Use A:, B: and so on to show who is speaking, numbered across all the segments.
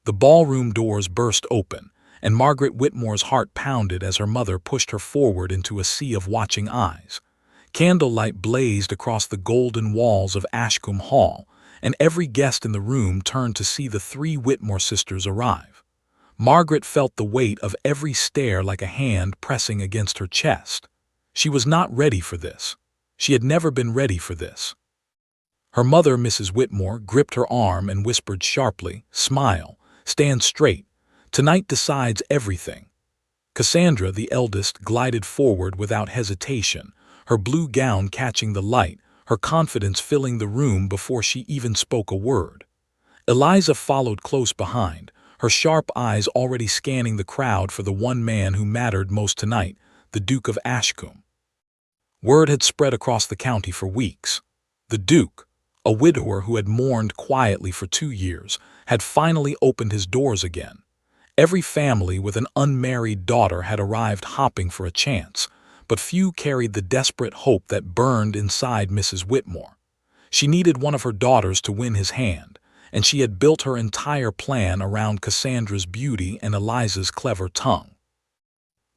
A: The ballroom doors burst open, and Margaret Whitmore's heart pounded as her mother pushed her forward into a sea of watching eyes. Candlelight blazed across the golden walls of Ashcombe Hall, and every guest in the room turned to see the three Whitmore sisters arrive. Margaret felt the weight of every stare like a hand pressing against her chest. She was not ready for this. She had never been ready for this. Her mother, Mrs. Whitmore, gripped her arm and whispered sharply, "Smile, stand straight. Tonight decides everything." Cassandra, the eldest, glided forward without hesitation, her blue gown catching the light, her confidence filling the room before she even spoke a word. Eliza followed close behind, her sharp eyes already scanning the crowd for the one man who mattered most tonight, the Duke of Ashcombe. Word had spread across the county for weeks. The Duke, a widower who had mourned quietly for 2 years, had finally opened his doors again. Every family with an unmarried daughter had arrived hopping for a chance, but few carried the desperate hope that burned inside Mrs. Whitmore. She needed one of her daughters to win his hand, and she had built her entire plan around Cassandra's beauty and Eliza's clever tongue.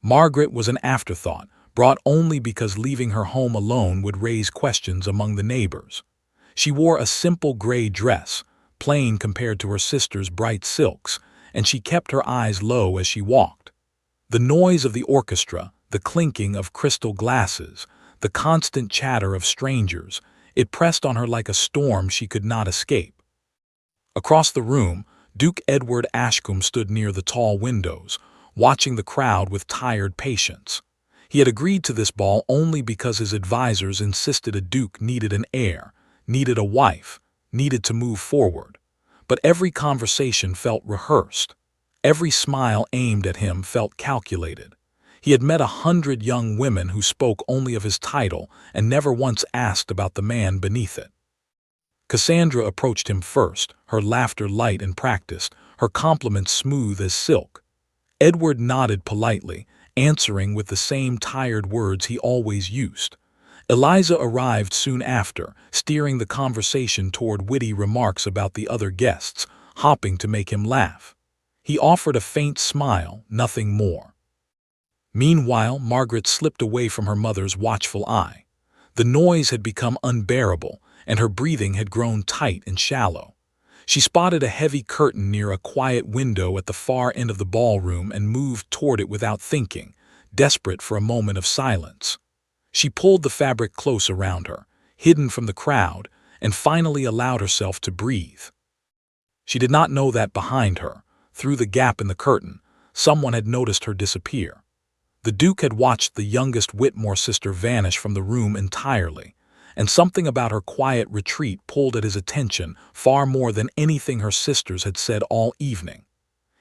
A: Margaret was an afterthought, brought only because leaving her home alone would raise questions among the neighbors. She wore a simple gray dress, plain compared to her sister's bright silks, and she kept her eyes low as she walked. The noise of the orchestra, the clinking of crystal glasses, the constant chatter of strangers, it pressed on her like a storm she could not escape. Across the room, Duke Edward Ashcombe stood near the tall windows, watching the crowd with tired patience. He had agreed to this ball only because his advisors insisted a duke needed an heir, needed a wife, needed to move forward. But every conversation felt rehearsed. Every smile aimed at him felt calculated. He had met 100 young women who spoke only of his title and never once asked about the man beneath it. Cassandra approached him first, her laughter light and practiced, her compliments smooth as silk. Edward nodded politely, answering with the same tired words he always used. Eliza arrived soon after, steering the conversation toward witty remarks about the other guests, hopping to make him laugh. He offered a faint smile, nothing more. Meanwhile, Margaret slipped away from her mother's watchful eye. The noise had become unbearable, and her breathing had grown tight and shallow. She spotted a heavy curtain near a quiet window at the far end of the ballroom and moved toward it without thinking, desperate for a moment of silence. She pulled the fabric close around her, hidden from the crowd, and finally allowed herself to breathe. She did not know that behind her, through the gap in the curtain, someone had noticed her disappear. The Duke had watched the youngest Whitmore sister vanish from the room entirely, and something about her quiet retreat pulled at his attention far more than anything her sisters had said all evening.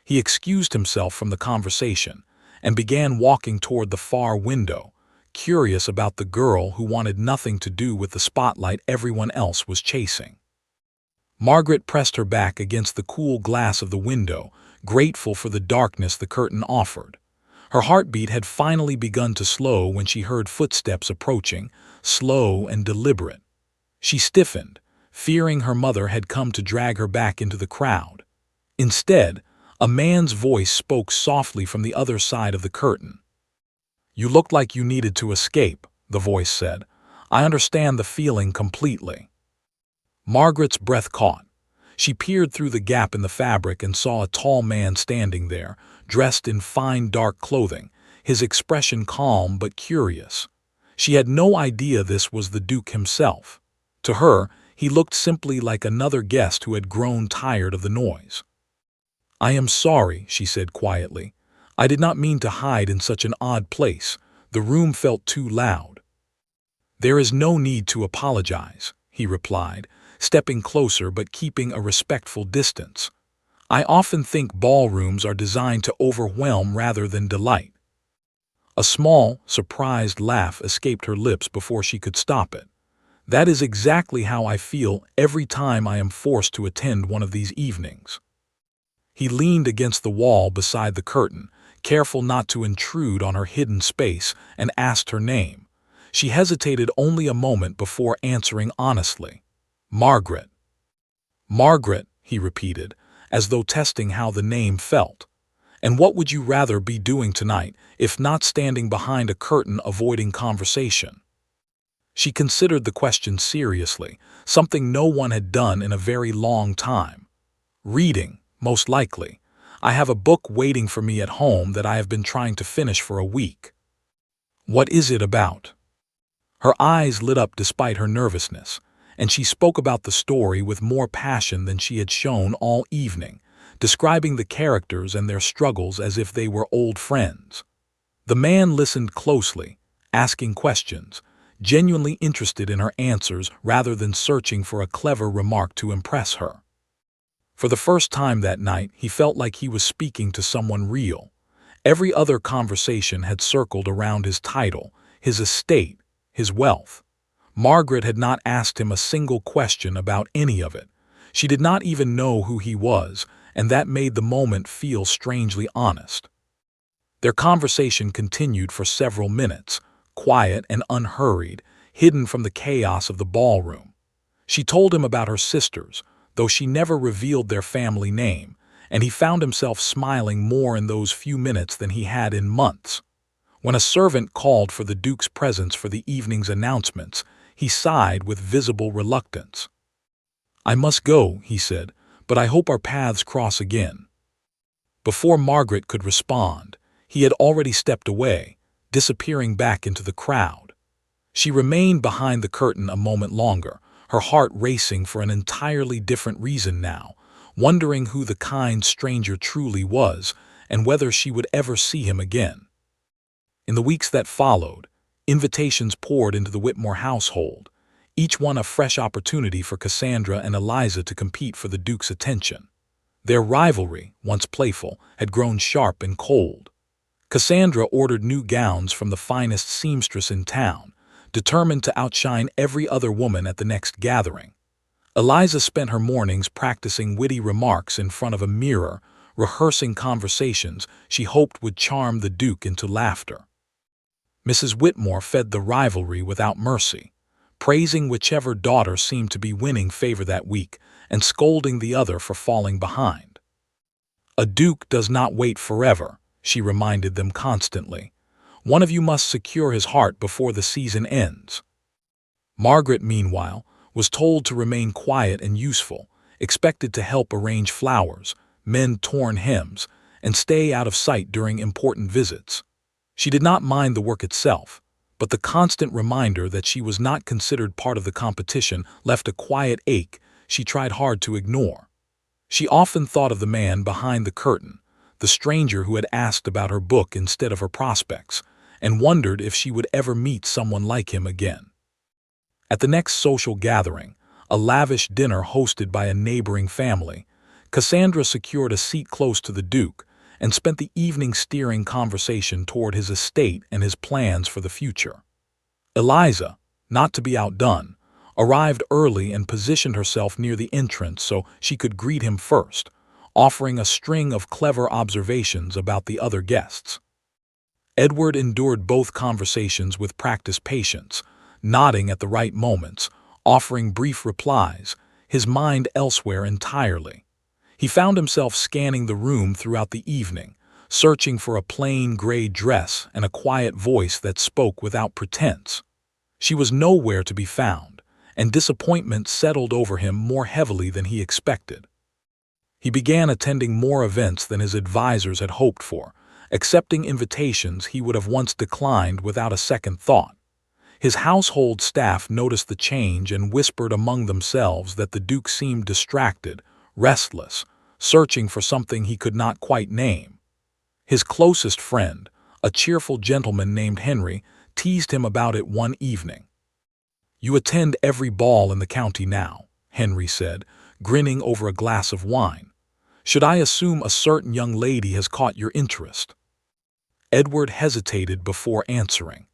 A: He excused himself from the conversation and began walking toward the far window, curious about the girl who wanted nothing to do with the spotlight everyone else was chasing. Margaret pressed her back against the cool glass of the window, grateful for the darkness the curtain offered. Her heartbeat had finally begun to slow when she heard footsteps approaching, slow and deliberate. She stiffened, fearing her mother had come to drag her back into the crowd. Instead, a man's voice spoke softly from the other side of the curtain. "You looked like you needed to escape," the voice said. "I understand the feeling completely." Margaret's breath caught. She peered through the gap in the fabric and saw a tall man standing there, dressed in fine dark clothing, his expression calm but curious. She had no idea this was the Duke himself. To her, he looked simply like another guest who had grown tired of the noise. "I am sorry," she said quietly. "I did not mean to hide in such an odd place. The room felt too loud." "There is no need to apologize," he replied, stepping closer but keeping a respectful distance. "I often think ballrooms are designed to overwhelm rather than delight." A small, surprised laugh escaped her lips before she could stop it. "That is exactly how I feel every time I am forced to attend one of these evenings." He leaned against the wall beside the curtain, careful not to intrude on her hidden space, and asked her name. She hesitated only a moment before answering honestly. "Margaret." "Margaret," he repeated, as though testing how the name felt. "And what would you rather be doing tonight, if not standing behind a curtain avoiding conversation?" She considered the question seriously, something no one had done in a very long time. "Reading, most likely. I have a book waiting for me at home that I have been trying to finish for a week." "What is it about?" Her eyes lit up despite her nervousness, and she spoke about the story with more passion than she had shown all evening, describing the characters and their struggles as if they were old friends. The man listened closely, asking questions, genuinely interested in her answers rather than searching for a clever remark to impress her. For the first time that night, he felt like he was speaking to someone real. Every other conversation had circled around his title, his estate, his wealth. Margaret had not asked him a single question about any of it. She did not even know who he was, and that made the moment feel strangely honest. Their conversation continued for several minutes, quiet and unhurried, hidden from the chaos of the ballroom. She told him about her sisters, though she never revealed their family name, and he found himself smiling more in those few minutes than he had in months. When a servant called for the Duke's presence for the evening's announcements, he sighed with visible reluctance. "I must go," he said, "but I hope our paths cross again." Before Margaret could respond, he had already stepped away, disappearing back into the crowd. She remained behind the curtain a moment longer, her heart racing for an entirely different reason now, wondering who the kind stranger truly was and whether she would ever see him again. In the weeks that followed, invitations poured into the Whitmore household, each one a fresh opportunity for Cassandra and Eliza to compete for the Duke's attention. Their rivalry, once playful, had grown sharp and cold. Cassandra ordered new gowns from the finest seamstress in town, determined to outshine every other woman at the next gathering. Eliza spent her mornings practicing witty remarks in front of a mirror, rehearsing conversations she hoped would charm the Duke into laughter. Mrs. Whitmore fed the rivalry without mercy, praising whichever daughter seemed to be winning favor that week and scolding the other for falling behind. "A duke does not wait forever," she reminded them constantly. "One of you must secure his heart before the season ends." Margaret, meanwhile, was told to remain quiet and useful, expected to help arrange flowers, mend torn hems, and stay out of sight during important visits. She did not mind the work itself, but the constant reminder that she was not considered part of the competition left a quiet ache she tried hard to ignore. She often thought of the man behind the curtain, the stranger who had asked about her book instead of her prospects, and wondered if she would ever meet someone like him again. At the next social gathering, a lavish dinner hosted by a neighboring family, Cassandra secured a seat close to the Duke and spent the evening steering conversation toward his estate and his plans for the future. Eliza, not to be outdone, arrived early and positioned herself near the entrance so she could greet him first, offering a string of clever observations about the other guests. Edward endured both conversations with practiced patience, nodding at the right moments, offering brief replies, his mind elsewhere entirely. He found himself scanning the room throughout the evening, searching for a plain gray dress and a quiet voice that spoke without pretense. She was nowhere to be found, and disappointment settled over him more heavily than he expected. He began attending more events than his advisors had hoped for, accepting invitations he would have once declined without a second thought. His household staff noticed the change and whispered among themselves that the Duke seemed distracted, restless, searching for something he could not quite name. His closest friend, a cheerful gentleman named Henry, teased him about it one evening. "You attend every ball in the county now," Henry said, grinning over a glass of wine. "Should I assume a certain young lady has caught your interest?" Edward hesitated before answering.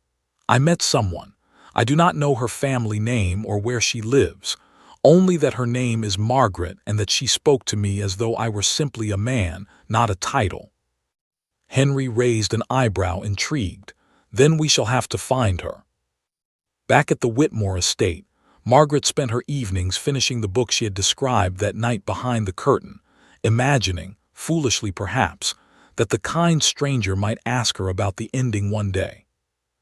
A: "I met someone. I do not know her family name or where she lives, only that her name is Margaret and that she spoke to me as though I were simply a man, not a title." Henry raised an eyebrow, intrigued. "Then we shall have to find her." Back at the Whitmore estate, Margaret spent her evenings finishing the book she had described that night behind the curtain, imagining, foolishly perhaps, that the kind stranger might ask her about the ending one day.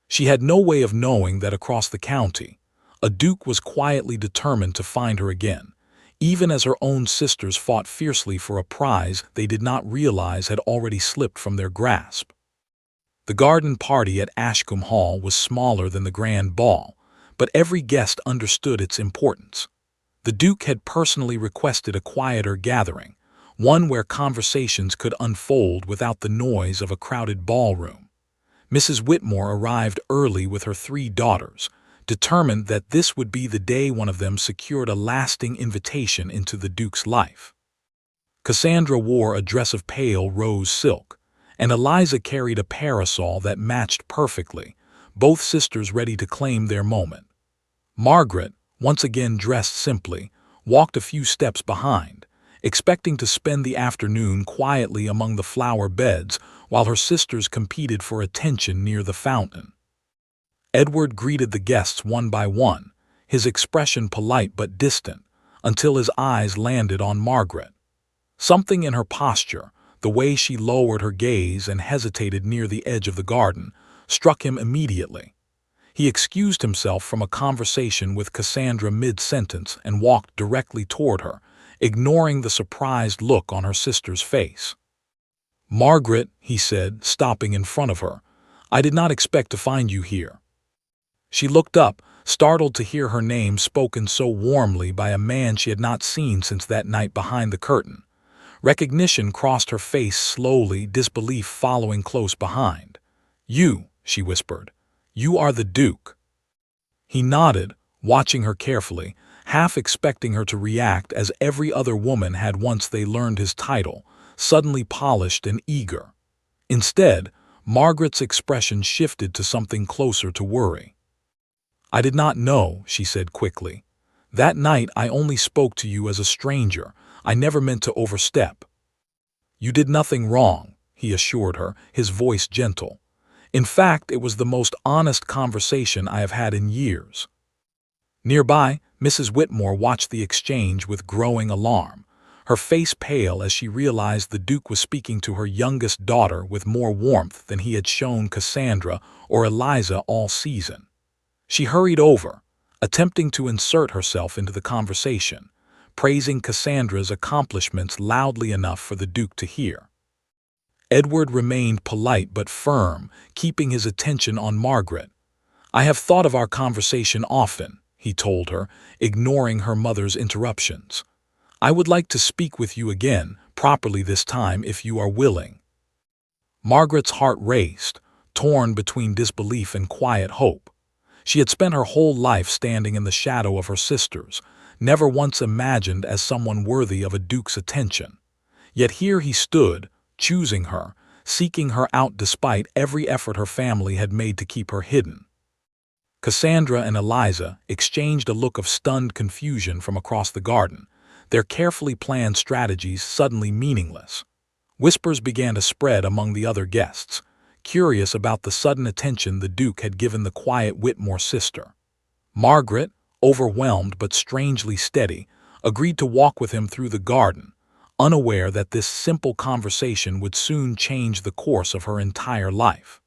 A: She had no way of knowing that across the county, a duke was quietly determined to find her again, even as her own sisters fought fiercely for a prize they did not realize had already slipped from their grasp. The garden party at Ashcombe Hall was smaller than the grand ball, but every guest understood its importance. The Duke had personally requested a quieter gathering, one where conversations could unfold without the noise of a crowded ballroom. Mrs. Whitmore arrived early with her 3 daughters, determined that this would be the day one of them secured a lasting invitation into the Duke's life. Cassandra wore a dress of pale rose silk, and Eliza carried a parasol that matched perfectly, both sisters ready to claim their moment. Margaret, once again dressed simply, walked a few steps behind, expecting to spend the afternoon quietly among the flower beds while her sisters competed for attention near the fountain. Edward greeted the guests one by one, his expression polite but distant, until his eyes landed on Margaret. Something in her posture, the way she lowered her gaze and hesitated near the edge of the garden, struck him immediately. He excused himself from a conversation with Cassandra mid-sentence and walked directly toward her, ignoring the surprised look on her sister's face. "Margaret," he said, stopping in front of her, "I did not expect to find you here." She looked up, startled to hear her name spoken so warmly by a man she had not seen since that night behind the curtain. Recognition crossed her face slowly, disbelief following close behind. "You," she whispered. "You are the Duke." He nodded, watching her carefully, half expecting her to react as every other woman had once they learned his title, suddenly polished and eager. Instead, Margaret's expression shifted to something closer to worry. "I did not know," she said quickly. "That night I only spoke to you as a stranger. I never meant to overstep." "You did nothing wrong," he assured her, his voice gentle. "In fact, it was the most honest conversation I have had in years." Nearby, Mrs. Whitmore watched the exchange with growing alarm, her face pale as she realized the Duke was speaking to her youngest daughter with more warmth than he had shown Cassandra or Eliza all season. She hurried over, attempting to insert herself into the conversation, praising Cassandra's accomplishments loudly enough for the Duke to hear. Edward remained polite but firm, keeping his attention on Margaret. "I have thought of our conversation often," he told her, ignoring her mother's interruptions. "I would like to speak with you again, properly this time if you are willing." Margaret's heart raced, torn between disbelief and quiet hope. She had spent her whole life standing in the shadow of her sisters, never once imagined as someone worthy of a duke's attention. Yet here he stood, choosing her, seeking her out despite every effort her family had made to keep her hidden. Cassandra and Eliza exchanged a look of stunned confusion from across the garden, their carefully planned strategies suddenly meaningless. Whispers began to spread among the other guests, curious about the sudden attention the Duke had given the quiet Whitmore sister. Margaret, overwhelmed but strangely steady, agreed to walk with him through the garden, unaware that this simple conversation would soon change the course of her entire life.